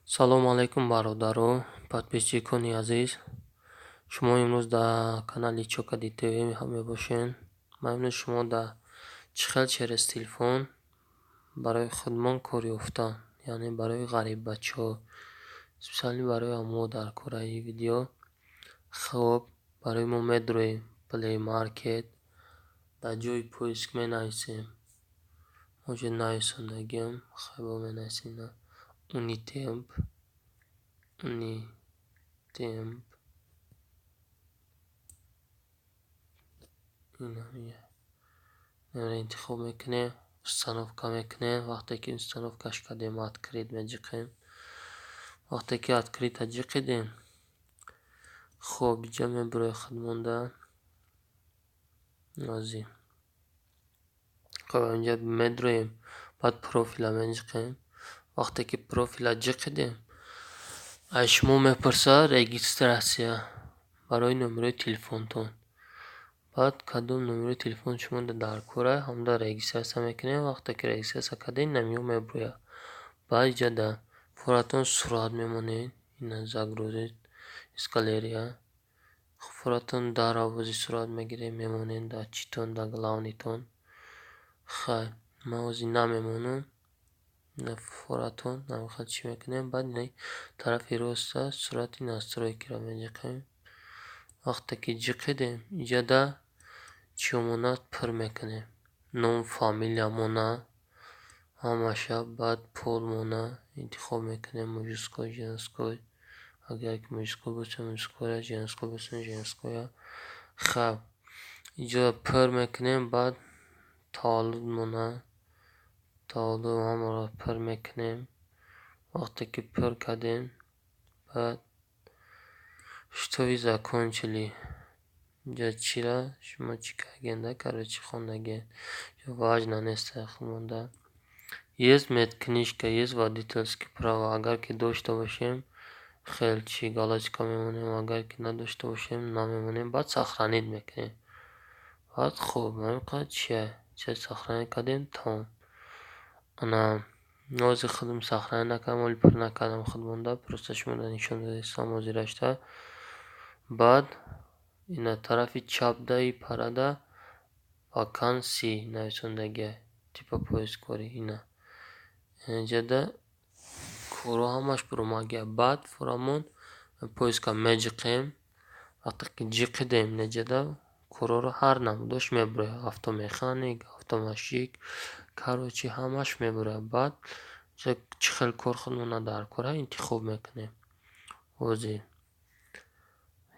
салом алейкум бародаро, подписчикони азиз. Шумо имрӯз дар канали Чокади ТВ мебошед. Ман имрӯз шумо дар чӣ хел через телефон барои худмон кор ёфтам, яъне барои ғариббачаҳо, специали барои мо дар кораи видео. Хуб, барои мо медроем Play Market, дар ҷои поиск менависем. Моҷе нависондагиам хайбо менависем Unitemp интихоб мекунем, установка мекунем. Вақте ки установкаш кардем, открит меҷиқем. Вақте ки открита ҷиқидем, хуб иҷа мебурем худмонда азин. Хуб инҷа медроем, баъд профила меҷиқем. Вақте ки профила ҷиқидем, аз шумо мепурсад регистратсия барои номерои телефонтон. Баъд кадом номерои телефон шумо дар кора ҳамда регистратсия мекунем. Вақте ки регистратсия кардем, намиё мебурад. Баъд иҷа дар форатон сурат мемонед. Ина загрузит из галерея. Форатон дар авози сурат мегирем, мемонед дар читон, дар главнитон. Хайр, ман ози намемонам. Ина форатон намехоҳад чӣ мекунем. Баъд ина тарафи роста сурати настройкиро меҷиқем. Вақте ки ҷиқидем, иҷа дар чиомонат пур мекунем. Ном, фамилия мона ҳамаша. Баъд пол мона интихоб мекунем. Мужской, женской. Агар ки мужской боса мужскоя, женской боса женскоя. Хаб иҷа пур мекунем. Баъд таваллуд мона, таваллуд ҳамаро пур мекунем. Вақте ки пур кардем, баъд что вы закончили, иҷа чира шумо чӣ кардагида, короче хондагиед. Важно нест худмонда. Есть медкнижка, есть водительские права. Агар ки дошта бошем, хел чӣ галочка мемонем. Агар ки надошта бошем, намемонем. Баъд сохранить мекунем. Баъд хуб меқад чия сохранить кардем, тамом. Ана ози худам сохранить накардам, оли пур накардам худмонда. Просто шуморо нишон додистам ози рашта. Баъд ина тарафи чапдаи парада ваканси нависондагия типа поисккорӣ. Ина инҷада корҳо ҳамаш буромадгия. Баъд фурамон поиска меҷиқем. Вақте ки ҷиқидем, неҷада корҳоро ҳар намудош мебурад. Автомеханик, автомашик, короче ҳамаш мебурад. Баъд чӣ хел кор худмона дар кора интихоб мекунем. Ози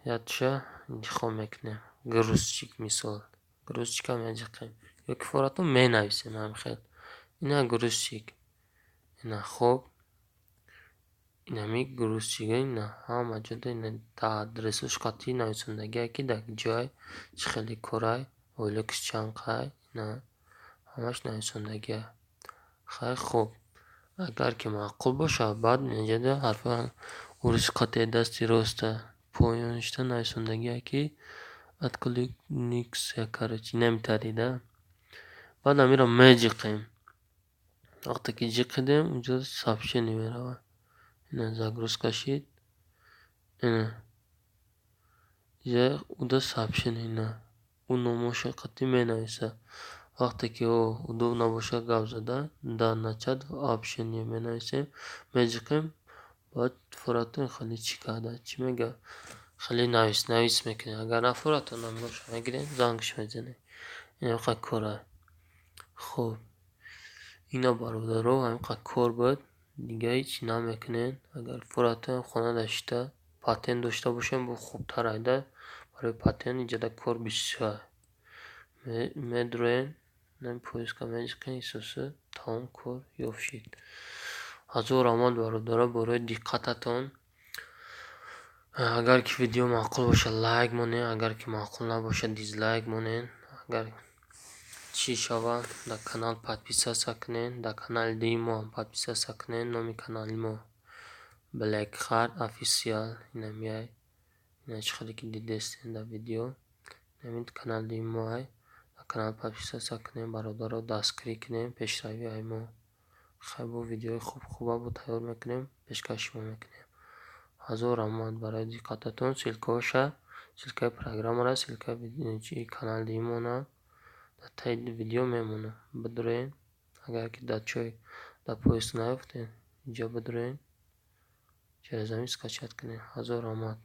ятша интихоб мекунем. Грузчик мисол. Грузчика меҷиқем. Ёки форатон менависем ҳамихел. Ина грузчик. Ина хуб. Инами грузчига ина ҳама ҷода ина та адресош қатъӣ нависондагия ки дар ҷой чӣ хели корай, ойлукс чанқай, ина ҳамаш нависондагия. Хайр хуб. Агар ки маъқул бошад, баъд инҷада ҳарфа урус қатъи дасти роста поёништа нависондагия ки откликнуться, короче намитарида. Баъд амиро меҷиқем. Вақте ки ҷиқидем, инҷа сообщение меравад. Ина загрузка шид. Ина иҷа уда сообщение ина ӯ номоша қатъӣ менависад. Вақте ки удобно бошад гап задан, дар начат общение менависем, меҷиқем. Баъд форатон хеле чӣ карда, чӣ мегӯяд, хеле навис мекунем. Агар на форатон номероша мегирем, зангш мезанем. Инақадр кора. Хуб, ина бародаро ҳаминқадр кор буд. Дига ҳичӣ намекунем. Агар форатон хона дошта, патент дошта бошем, бо хубтар айда. Барои патент иҷада кор бисёр. Медроем, нами поиска меҷиқем, исоса тамом кор ёфт шид. Ҳазор рамат бародаро бораи диққататон. Агар ки видео маъқул бошад, лайк монед. Агар ки маъқул набошад, дизлайк монед. Агар чӣ шавад, дар канал подписатсия кунед. Дар канали дуюми мо подписатсия кунед. Номи канали мо Black Heart Official. Ина мияй. Ина чӣ хеле ки дидестен дар видео. Намин канали дуюми мо ай. Дар канал подписатсия кунед. Бародаро дастгирӣ кунед. Пешравии мо خب بو ویدیوی خوبه بو تیار میکنیم، پیشکش میکنیم. 1000 رحمت برای دقتتون. سلکه پروگرام را سلکه چی کانال دیمونه در تایید ویدیو میمونه. بدرین اگر که در چای در پویست نیفتین اینجا بدرین چرا زمین سکچت کنین. 1000 رحمت.